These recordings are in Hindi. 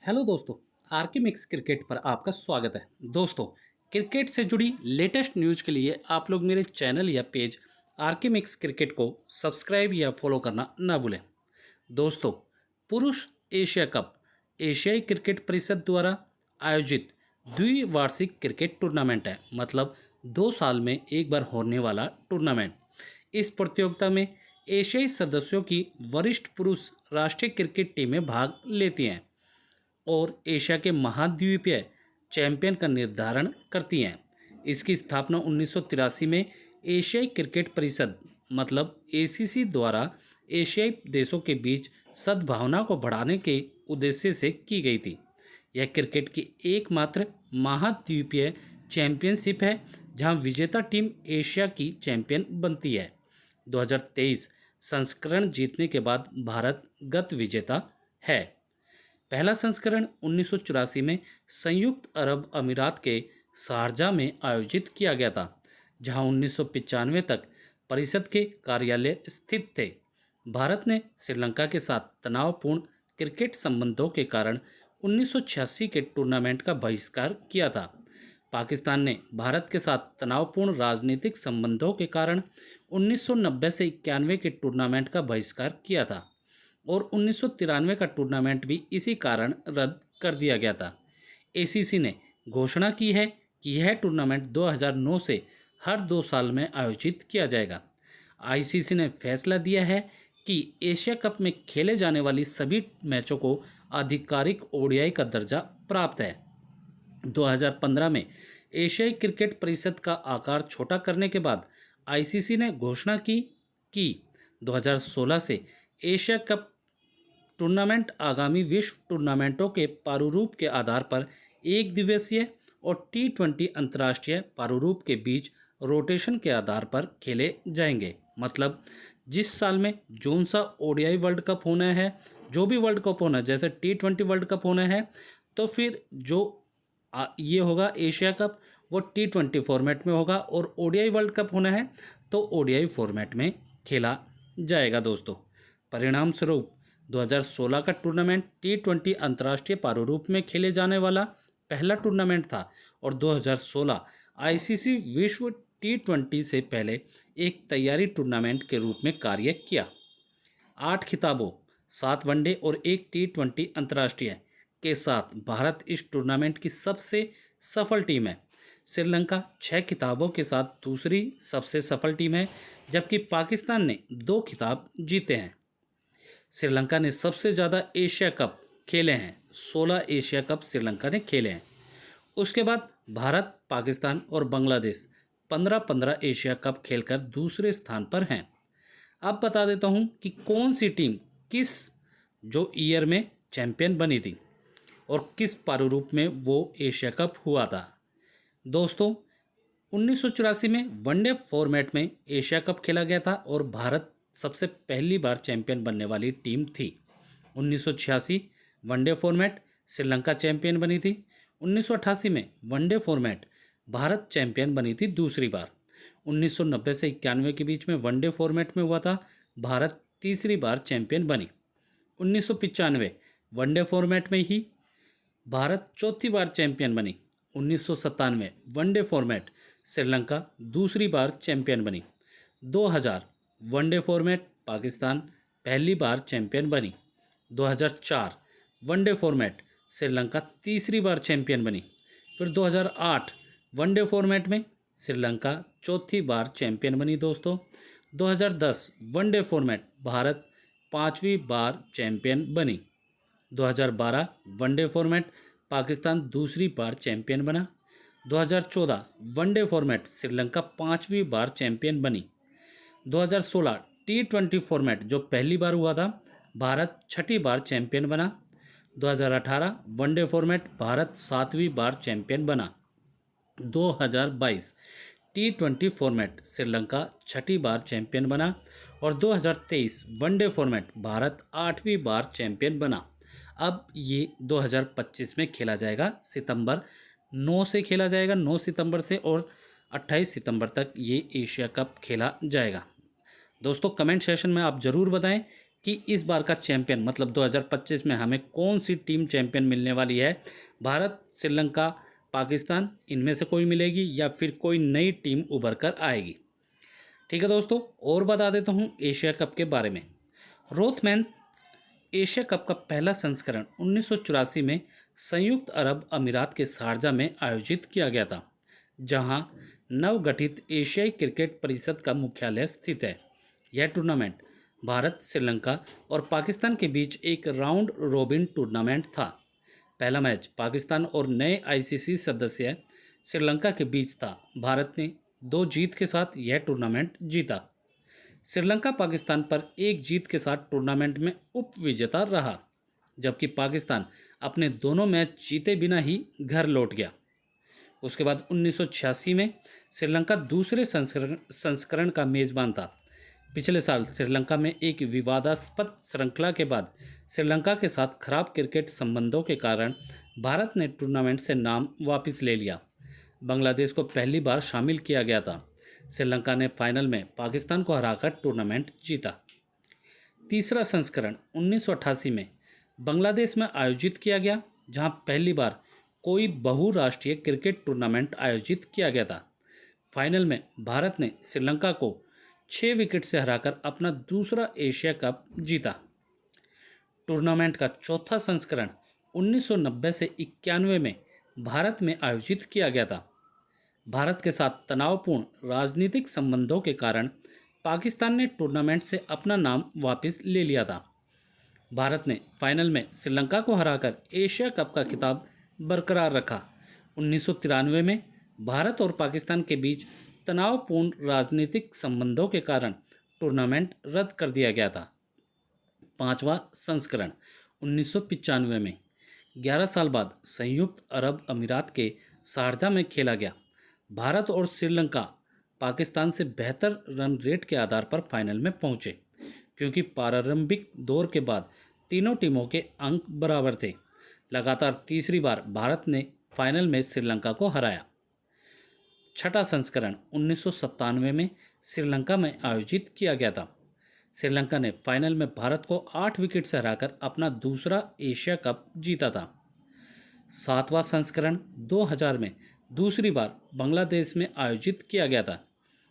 हेलो दोस्तों। आरके मिक्स क्रिकेट पर आपका स्वागत है। दोस्तों, क्रिकेट से जुड़ी लेटेस्ट न्यूज़ के लिए आप लोग मेरे चैनल या पेज आरके मिक्स क्रिकेट को सब्सक्राइब या फॉलो करना ना भूलें। दोस्तों, पुरुष एशिया कप एशियाई क्रिकेट परिषद द्वारा आयोजित द्विवार्षिक क्रिकेट टूर्नामेंट है। मतलब 2 साल में एक बार होने वाला टूर्नामेंट। इस प्रतियोगिता में एशियाई सदस्यों की वरिष्ठ पुरुष राष्ट्रीय क्रिकेट टीमें भाग लेती हैं और एशिया के महाद्वीपीय चैंपियन का निर्धारण करती हैं। इसकी स्थापना 1983 में एशियाई क्रिकेट परिषद मतलब एसीसी द्वारा एशियाई देशों के बीच सद्भावना को बढ़ाने के उद्देश्य से की गई थी। यह क्रिकेट की एकमात्र महाद्वीपीय चैंपियनशिप है जहां विजेता टीम एशिया की चैंपियन बनती है। 2023 संस्करण जीतने के बाद भारत गत विजेता है। पहला संस्करण 1984 में संयुक्त अरब अमीरात के शारजाह में आयोजित किया गया था, जहां 1995 तक परिषद के कार्यालय स्थित थे। भारत ने श्रीलंका के साथ तनावपूर्ण क्रिकेट संबंधों के कारण 1986 के टूर्नामेंट का बहिष्कार किया था। पाकिस्तान ने भारत के साथ तनावपूर्ण राजनीतिक संबंधों के कारण 1990 से 91 के टूर्नामेंट का बहिष्कार किया था और 1993 का टूर्नामेंट भी इसी कारण रद्द कर दिया गया था। एसीसी ने घोषणा की है कि यह टूर्नामेंट 2009 से हर 2 साल में आयोजित किया जाएगा। आईसीसी ने फैसला दिया है कि एशिया कप में खेले जाने वाली सभी मैचों को आधिकारिक ओडीआई का दर्जा प्राप्त है। 2015 में एशियाई क्रिकेट परिषद का आकार छोटा करने के बाद आईसीसी ने घोषणा की कि 2016 से एशिया कप टूर्नामेंट आगामी विश्व टूर्नामेंटों के प्रारूप के आधार पर एक दिवसीय और टी20 अंतर्राष्ट्रीय प्रारूप के बीच रोटेशन के आधार पर खेले जाएंगे। मतलब जिस साल में जोन सा ओडीआई वर्ल्ड कप होना है, जो भी वर्ल्ड कप होना है, जैसे टी20 वर्ल्ड कप होना है, तो फिर जो ये होगा एशिया कप वो टी20 फॉर्मेट में होगा और ओडीआई वर्ल्ड कप होना है तो ओडीआई फॉर्मेट में खेला जाएगा। दोस्तों, परिणाम स्वरूप 2016 का टूर्नामेंट टी20 अंतर्राष्ट्रीय प्रारूप में खेले जाने वाला पहला टूर्नामेंट था और 2016 आईसीसी विश्व टी20 से पहले एक तैयारी टूर्नामेंट के रूप में कार्य किया। 8 खिताबों, 7 वनडे और एक टी20 अंतर्राष्ट्रीय के साथ भारत इस टूर्नामेंट की सबसे सफल टीम है। श्रीलंका 6 खिताबों के साथ दूसरी सबसे सफल टीम है, जबकि पाकिस्तान ने 2 खिताब जीते हैं। श्रीलंका ने सबसे ज़्यादा एशिया कप खेले हैं, 16 एशिया कप श्रीलंका ने खेले हैं। उसके बाद भारत, पाकिस्तान और बांग्लादेश 15-15 एशिया कप खेलकर दूसरे स्थान पर हैं। अब बता देता हूं कि कौन सी टीम किस जो ईयर में चैंपियन बनी थी और किस प्रारूप में वो एशिया कप हुआ था। दोस्तों, 1984 में वनडे फॉर्मेट में एशिया कप खेला गया था और भारत सबसे पहली बार चैंपियन बनने वाली टीम थी। 1986 वनडे फॉर्मेट श्रीलंका चैंपियन बनी थी। 1988 में वनडे फॉर्मेट भारत चैंपियन बनी थी दूसरी बार। 1990 से 91 के बीच में वनडे फॉर्मेट में हुआ था, भारत तीसरी बार चैंपियन बनी। 1995 वनडे फॉर्मेट में ही भारत चौथी बार चैंपियन बनी। 1997 वनडे फॉर्मेट श्रीलंका दूसरी बार चैंपियन बनी। 2000 वनडे फॉर्मेट पाकिस्तान पहली बार चैंपियन बनी। 2004 वनडे फॉर्मेट श्रीलंका तीसरी बार चैंपियन बनी। फिर 2008 वनडे फॉर्मेट में श्रीलंका चौथी बार चैंपियन बनी। दोस्तों, 2010 वनडे फॉर्मेट भारत 5वीं बार चैंपियन बनी। 2012 वनडे फॉर्मेट पाकिस्तान दूसरी बार चैंपियन बना। 2014 वनडे फॉर्मेट श्रीलंका 5वीं बार चैंपियन बनी। 2016 टी20 फॉर्मेट जो पहली बार हुआ था, भारत 6ठी बार चैंपियन बना। 2018 वनडे फॉर्मेट भारत 7वीं बार चैंपियन बना। 2022 टी20 फॉर्मेट श्रीलंका 6ठी बार चैंपियन बना और 2023 वनडे फॉर्मेट भारत 8वीं बार चैंपियन बना। अब ये 2025 में खेला जाएगा, सितंबर 9 से खेला जाएगा, 9 सितंबर से और 28 सितंबर तक ये एशिया कप खेला जाएगा। दोस्तों, कमेंट सेशन में आप ज़रूर बताएं कि इस बार का चैंपियन मतलब 2025 में हमें कौन सी टीम चैंपियन मिलने वाली है। भारत, श्रीलंका, पाकिस्तान, इनमें से कोई मिलेगी या फिर कोई नई टीम उभर कर आएगी। ठीक है दोस्तों, और बता देता हूँ एशिया कप के बारे में। रोथमैन एशिया कप का पहला संस्करण 1984 में संयुक्त अरब अमीरात के शारजा में आयोजित किया गया था, जहां नवगठित एशियाई क्रिकेट परिषद का मुख्यालय स्थित है। यह टूर्नामेंट भारत, श्रीलंका और पाकिस्तान के बीच एक राउंड रोबिन टूर्नामेंट था। पहला मैच पाकिस्तान और नए आईसीसी सदस्य श्रीलंका के बीच था। भारत ने 2 जीत के साथ यह टूर्नामेंट जीता। श्रीलंका पाकिस्तान पर 1 जीत के साथ टूर्नामेंट में उप विजेता रहा, जबकि पाकिस्तान अपने दोनों मैच जीते बिना ही घर लौट गया। उसके बाद 1986 में श्रीलंका दूसरे संस्करण का मेज़बान था। पिछले साल श्रीलंका में एक विवादास्पद श्रृंखला के बाद श्रीलंका के साथ खराब क्रिकेट संबंधों के कारण भारत ने टूर्नामेंट से नाम वापस ले लिया। बांग्लादेश को पहली बार शामिल किया गया था। श्रीलंका ने फाइनल में पाकिस्तान को हराकर टूर्नामेंट जीता। तीसरा संस्करण 1988 में बांग्लादेश में आयोजित किया गया, जहां पहली बार कोई बहुराष्ट्रीय क्रिकेट टूर्नामेंट आयोजित किया गया था। फाइनल में भारत ने श्रीलंका को 6 विकेट से हराकर अपना दूसरा एशिया कप जीता। टूर्नामेंट का चौथा संस्करण 1990 से 91 में भारत में आयोजित किया गया था। भारत के साथ तनावपूर्ण राजनीतिक संबंधों के कारण पाकिस्तान ने टूर्नामेंट से अपना नाम वापस ले लिया था। भारत ने फाइनल में श्रीलंका को हराकर एशिया कप का खिताब बरकरार रखा। 1993 में भारत और पाकिस्तान के बीच तनावपूर्ण राजनीतिक संबंधों के कारण टूर्नामेंट रद्द कर दिया गया था। पांचवा संस्करण 1995 में 11 साल बाद संयुक्त अरब अमीरात के शारजा में खेला गया। भारत और श्रीलंका पाकिस्तान से बेहतर रन रेट के आधार पर फाइनल में पहुंचे, क्योंकि प्रारंभिक दौर के बाद तीनों टीमों के अंक बराबर थे। लगातार तीसरी बार भारत ने फाइनल में श्रीलंका को हराया। छठा संस्करण 1997 में श्रीलंका में आयोजित किया गया था। श्रीलंका ने फाइनल में भारत को 8 विकेट से हराकर अपना दूसरा एशिया कप जीता था। सातवां संस्करण 2000 में दूसरी बार बांग्लादेश में आयोजित किया गया था।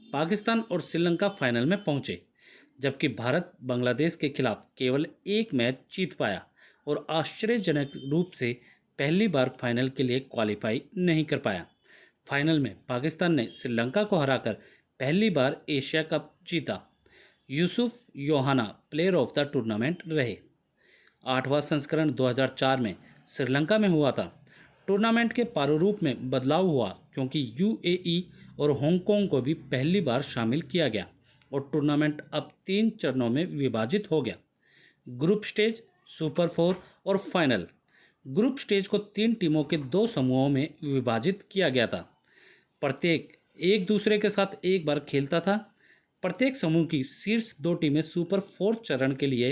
पाकिस्तान और श्रीलंका फाइनल में पहुंचे, जबकि भारत बांग्लादेश के खिलाफ केवल एक मैच जीत पाया और आश्चर्यजनक रूप से पहली बार फाइनल के लिए क्वालिफाई नहीं कर पाया। फाइनल में पाकिस्तान ने श्रीलंका को हराकर पहली बार एशिया कप जीता। Yusuf Yohana player of the tournament रहे। आठवां संस्करण 2004 में श्रीलंका में हुआ था। टूर्नामेंट के प्रारूप में बदलाव हुआ क्योंकि यूएई और हांगकांग को भी पहली बार शामिल किया गया और टूर्नामेंट अब 3 चरणों में विभाजित हो गया: ग्रुप स्टेज, सुपर 4 और फाइनल। ग्रुप स्टेज को 3 टीमों के 2 समूहों में विभाजित किया गया था। प्रत्येक एक दूसरे के साथ एक बार खेलता था। प्रत्येक समूह की शीर्ष 2 टीमें सुपर 4 चरण के लिए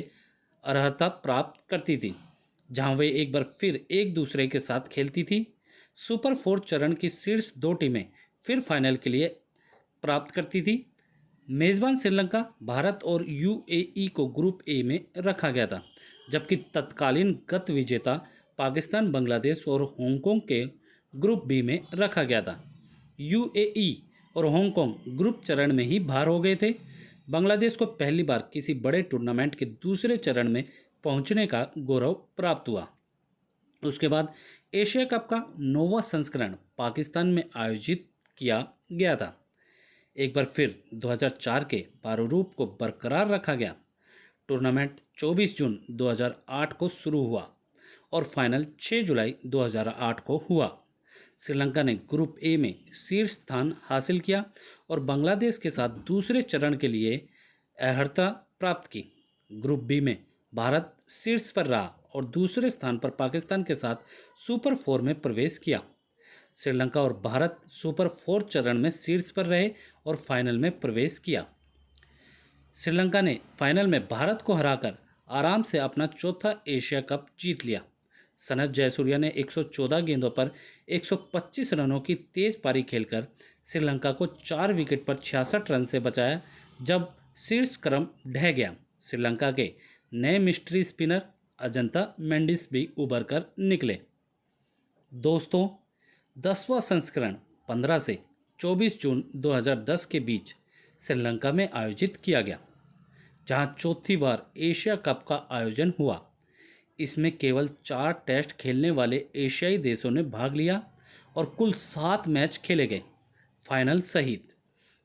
अर्हता प्राप्त करती थी, जहां वे एक बार फिर एक दूसरे के साथ खेलती थी। सुपर 4 चरण की शीर्ष 2 टीमें फिर फाइनल के लिए प्राप्त करती थी। मेज़बान श्रीलंका, भारत और यूएई को ग्रुप ए में रखा गया था, जबकि तत्कालीन गत विजेता पाकिस्तान, बांग्लादेश और हांगकांग के ग्रुप बी में रखा गया था। यूएई और हांगकांग ग्रुप चरण में ही बाहर हो गए थे। बांग्लादेश को पहली बार किसी बड़े टूर्नामेंट के दूसरे चरण में पहुंचने का गौरव प्राप्त हुआ। उसके बाद एशिया कप का 9वां संस्करण पाकिस्तान में आयोजित किया गया था। एक बार फिर 2004 के प्रारूप को बरकरार रखा गया। टूर्नामेंट 24 जून 2008 को शुरू हुआ और फाइनल 6 जुलाई 2008 को हुआ। श्रीलंका ने ग्रुप ए में शीर्ष स्थान हासिल किया और बांग्लादेश के साथ दूसरे चरण के लिए अर्हता प्राप्त की। ग्रुप बी में भारत शीर्ष पर रहा और दूसरे स्थान पर पाकिस्तान के साथ सुपर 4 में प्रवेश किया। श्रीलंका और भारत सुपर 4 चरण में शीर्ष पर रहे और फाइनल में प्रवेश किया। श्रीलंका ने फाइनल में भारत को हराकर आराम से अपना चौथा एशिया कप जीत लिया। सनत जयसूर्या ने 114 गेंदों पर 125 रनों की तेज पारी खेलकर श्रीलंका को 4 विकेट पर 66 रन से बचाया। जब शीर्ष क्रम ढह गया, श्रीलंका के नए मिस्ट्री स्पिनर अजंता मेंडिस भी उभर कर निकले। दोस्तों, 10वां संस्करण 15 से 24 जून 2010 के बीच श्रीलंका में आयोजित किया गया, जहां चौथी बार एशिया कप का आयोजन हुआ। इसमें केवल 4 टेस्ट खेलने वाले एशियाई देशों ने भाग लिया और कुल 7 मैच खेले गए, फाइनल सहित।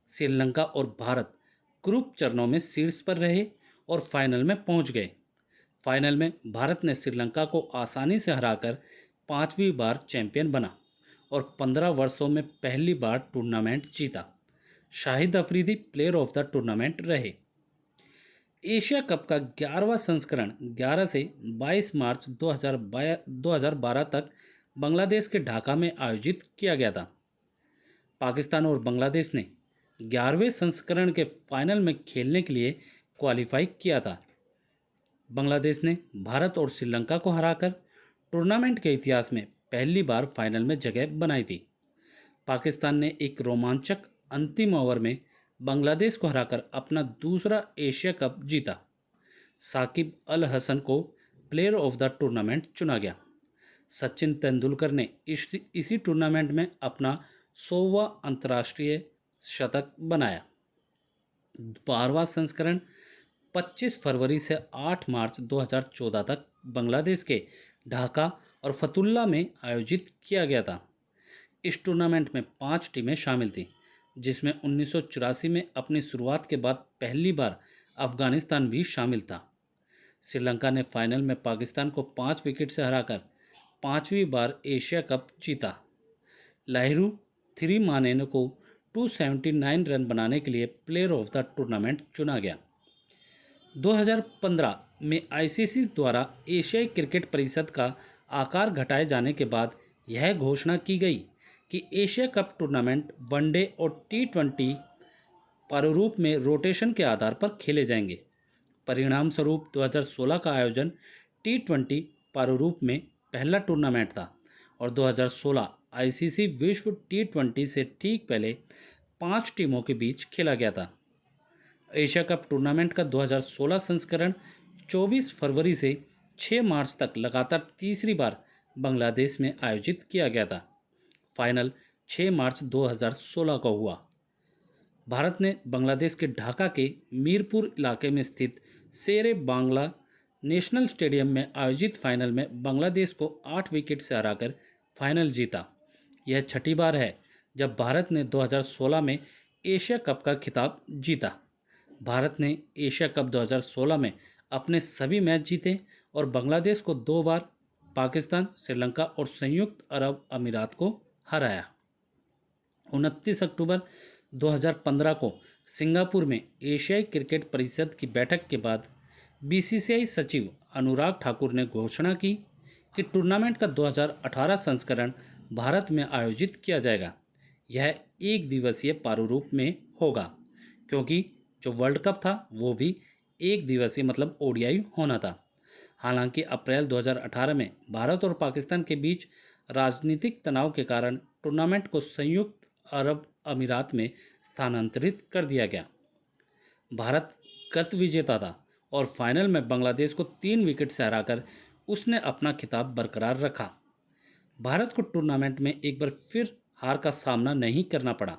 श्रीलंका और भारत ग्रुप चरणों में शीर्ष पर रहे और फाइनल में पहुंच गए। फाइनल में भारत ने श्रीलंका को आसानी से हराकर 5वीं बार चैंपियन बना और 15 वर्षों में पहली बार टूर्नामेंट जीता। Shahid Afridi player of the tournament रहे। एशिया कप का 11वां संस्करण 11 से 22 मार्च 2012 तक बांग्लादेश के ढाका में आयोजित किया गया था। पाकिस्तान और बांग्लादेश ने 11वें संस्करण के फाइनल में खेलने के लिए क्वालिफाई किया था। बांग्लादेश ने भारत और श्रीलंका को हराकर टूर्नामेंट के इतिहास में पहली बार फाइनल में जगह बनाई थी। पाकिस्तान ने एक रोमांचक अंतिम ओवर में बांग्लादेश को हराकर अपना दूसरा एशिया कप जीता। साकिब अल हसन को प्लेयर ऑफ द टूर्नामेंट चुना गया। सचिन तेंदुलकर ने इसी टूर्नामेंट में अपना 100वां अंतर्राष्ट्रीय शतक बनाया। 12वां संस्करण 25 फरवरी से 8 मार्च 2014 तक बांग्लादेश के ढाका और फतुल्ला में आयोजित किया गया था। इस टूर्नामेंट में 5 टीमें शामिल थीं, जिसमें 1984 में अपनी शुरुआत के बाद पहली बार अफगानिस्तान भी शामिल था। श्रीलंका ने फाइनल में पाकिस्तान को 5 विकेट से हराकर 5वीं बार एशिया कप जीता। लाहिरू थिरिमानेन को 279 रन बनाने के लिए प्लेयर ऑफ द टूर्नामेंट चुना गया। 2015 में आईसीसी द्वारा एशियाई क्रिकेट परिषद का आकार घटाए जाने के बाद यह घोषणा की गई कि एशिया कप टूर्नामेंट वनडे और टी20 प्रारूप में रोटेशन के आधार पर खेले जाएंगे। परिणाम स्वरूप 2016 का आयोजन टी20 प्रारूप में पहला टूर्नामेंट था और 2016 आईसीसी विश्व टी20 से ठीक पहले 5 टीमों के बीच खेला गया था। एशिया कप टूर्नामेंट का 2016 संस्करण 24 फरवरी से 6 मार्च तक लगातार तीसरी बार बांग्लादेश में आयोजित किया गया था। फाइनल 6 मार्च 2016 को हुआ। भारत ने बांग्लादेश के ढाका के मीरपुर इलाके में स्थित शेरे बांग्ला नेशनल स्टेडियम में आयोजित फाइनल में बांग्लादेश को 8 विकेट से हराकर फाइनल जीता। यह छठी बार है जब भारत ने 2016 में एशिया कप का खिताब जीता। भारत ने एशिया कप 2016 में अपने सभी मैच जीते और बांग्लादेश को 2 बार, पाकिस्तान, श्रीलंका और संयुक्त अरब अमीरात को हराया। 29 अक्टूबर 2015 को सिंगापुर में एशियाई क्रिकेट परिषद की बैठक के बाद बीसीसीआई सचिव अनुराग ठाकुर ने घोषणा की कि टूर्नामेंट का 2018 संस्करण भारत में आयोजित किया जाएगा। यह एक दिवसीय प्रारूप में होगा, क्योंकि जो वर्ल्ड कप था वो भी एक दिवसीय मतलब ओडीआई होना था। हालांकि अप्रैल 2018 में भारत और पाकिस्तान के बीच राजनीतिक तनाव के कारण टूर्नामेंट को संयुक्त अरब अमीरात में स्थानांतरित कर दिया गया। भारत गत विजेता था और फाइनल में बांग्लादेश को 3 विकेट से हराकर उसने अपना खिताब बरकरार रखा। भारत को टूर्नामेंट में एक बार फिर हार का सामना नहीं करना पड़ा।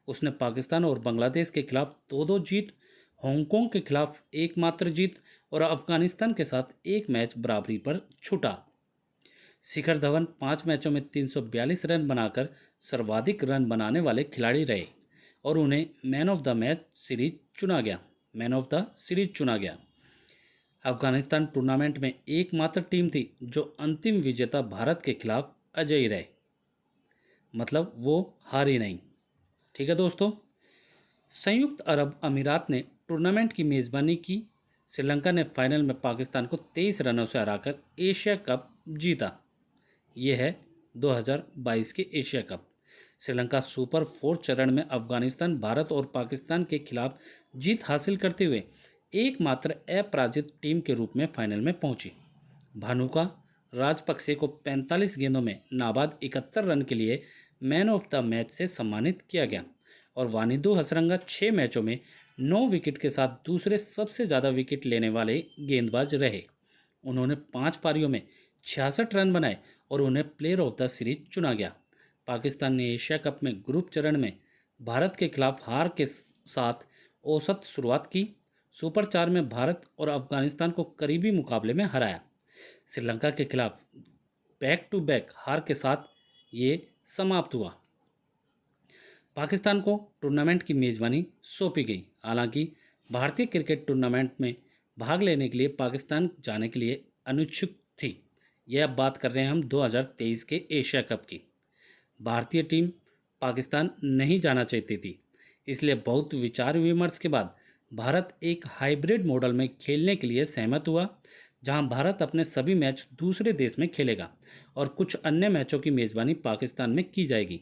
उसने पाकिस्तान और बांग्लादेश के खिलाफ 2-2 जीत, हांगकांग के खिलाफ एकमात्र जीत और अफगानिस्तान के साथ एक मैच बराबरी पर छूटा। शिखर धवन 5 मैचों में 342 रन बनाकर सर्वाधिक रन बनाने वाले खिलाड़ी रहे और उन्हें मैन ऑफ द सीरीज चुना गया। अफगानिस्तान टूर्नामेंट में एकमात्र टीम थी जो अंतिम विजेता भारत के खिलाफ अजेय रहे, मतलब वो हारी नहीं। ठीक है दोस्तों, संयुक्त अरब अमीरात ने टूर्नामेंट की मेज़बानी की। श्रीलंका ने फाइनल में पाकिस्तान को 23 रनों से हराकर एशिया कप जीता। ये है 2022 के एशिया कप। श्रीलंका सुपर 4 चरण में अफगानिस्तान, भारत और पाकिस्तान के खिलाफ जीत हासिल करते हुए एकमात्र अपराजित टीम के रूप में फाइनल में पहुंची। भानुका राजपक्षे को 45 गेंदों में नाबाद 71 रन के लिए मैन ऑफ द मैच से सम्मानित किया गया और वानिदू हसरंगा 6 मैचों में 9 विकेट के साथ दूसरे सबसे ज़्यादा विकेट लेने वाले गेंदबाज रहे। उन्होंने 5 पारियों में 66 रन बनाए और उन्हें प्लेयर ऑफ द सीरीज चुना गया। पाकिस्तान ने एशिया कप में ग्रुप चरण में भारत के खिलाफ हार के साथ औसत शुरुआत की। सुपर 4 में भारत और अफगानिस्तान को करीबी मुकाबले में हराया। श्रीलंका के खिलाफ बैक टू बैक हार के साथ ये समाप्त हुआ। पाकिस्तान को टूर्नामेंट की मेज़बानी सौंपी गई। हालांकि भारतीय क्रिकेट टूर्नामेंट में भाग लेने के लिए पाकिस्तान जाने के लिए अनिच्छुक थी। यह अब बात कर रहे हैं हम 2023 के एशिया कप की। भारतीय टीम पाकिस्तान नहीं जाना चाहती थी, इसलिए बहुत विचार विमर्श के बाद भारत एक हाइब्रिड मॉडल में खेलने के लिए सहमत हुआ, जहां भारत अपने सभी मैच दूसरे देश में खेलेगा और कुछ अन्य मैचों की मेज़बानी पाकिस्तान में की जाएगी।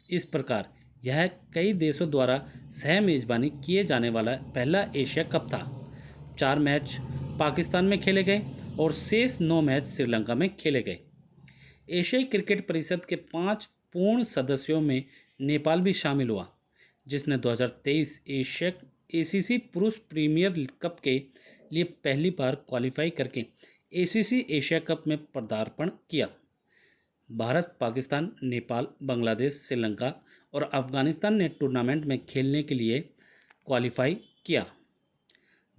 इस प्रकार यह कई देशों द्वारा सह मेज़बानी किए जाने वाला पहला एशिया कप था। 4 मैच पाकिस्तान में खेले गए और शेष 9 मैच श्रीलंका में खेले गए। एशियाई क्रिकेट परिषद के 5 पूर्ण सदस्यों में नेपाल भी शामिल हुआ, जिसने 2023 एसीसी पुरुष प्रीमियर कप के लिए पहली बार क्वालिफाई करके एसीसी एशिया कप में पदार्पण किया। भारत, पाकिस्तान, नेपाल, बांग्लादेश, श्रीलंका और अफगानिस्तान ने टूर्नामेंट में खेलने के लिए क्वालिफाई किया।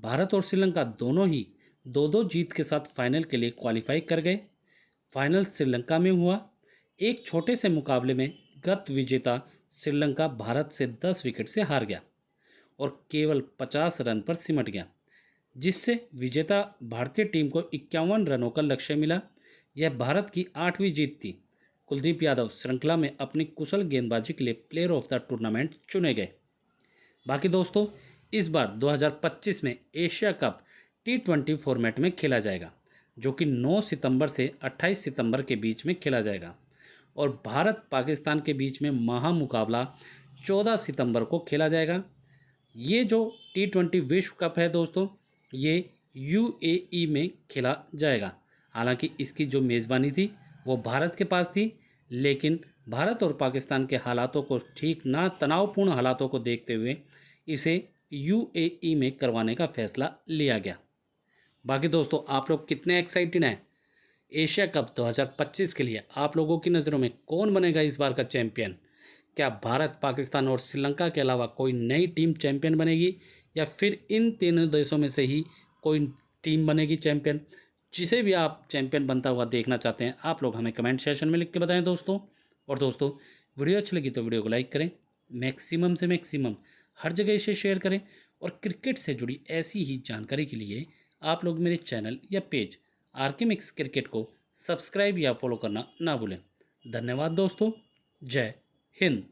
भारत और श्रीलंका दोनों ही 2-2 जीत के साथ फाइनल के लिए क्वालिफाई कर गए। फाइनल श्रीलंका में हुआ। एक छोटे से मुकाबले में गत विजेता श्रीलंका भारत से 10 विकेट से हार गया और केवल 50 रन पर सिमट गया, जिससे विजेता भारतीय टीम को 51 रनों का लक्ष्य मिला। यह भारत की 8वीं जीत थी। कुलदीप यादव श्रृंखला में अपनी कुशल गेंदबाजी के लिए प्लेयर ऑफ द टूर्नामेंट चुने गए। बाकी दोस्तों, इस बार 2025 में एशिया कप T20 फॉर्मेट में खेला जाएगा, जो कि 9 सितंबर से 28 सितंबर के बीच में खेला जाएगा और भारत पाकिस्तान के बीच में महामुकाबला 14 सितंबर को खेला जाएगा। ये जो T20 विश्व कप है दोस्तों, ये UAE में खेला जाएगा। हालांकि इसकी जो मेज़बानी थी वो भारत के पास थी, लेकिन भारत और पाकिस्तान के हालातों को ठीक ना तनावपूर्ण हालातों को देखते हुए इसे UAE में करवाने का फैसला लिया गया। बाकी दोस्तों, आप लोग कितने एक्साइटेड हैं एशिया कप 2025 के लिए? आप लोगों की नज़रों में कौन बनेगा इस बार का चैंपियन? क्या भारत, पाकिस्तान और श्रीलंका के अलावा कोई नई टीम चैंपियन बनेगी, या फिर इन तीनों देशों में से ही कोई टीम बनेगी चैंपियन? जिसे भी आप चैंपियन बनता हुआ देखना चाहते हैं, आप लोग हमें कमेंट सेक्शन में लिख के बताएं दोस्तों। और दोस्तों, वीडियो अच्छी लगी तो वीडियो को लाइक करें, मैक्सिमम से मैक्सिमम हर जगह इसे शेयर करें और क्रिकेट से जुड़ी ऐसी ही जानकारी के लिए आप लोग मेरे चैनल या पेज आरके मिक्स क्रिकेट को सब्सक्राइब या फॉलो करना ना भूलें। धन्यवाद दोस्तों। जय हिंद।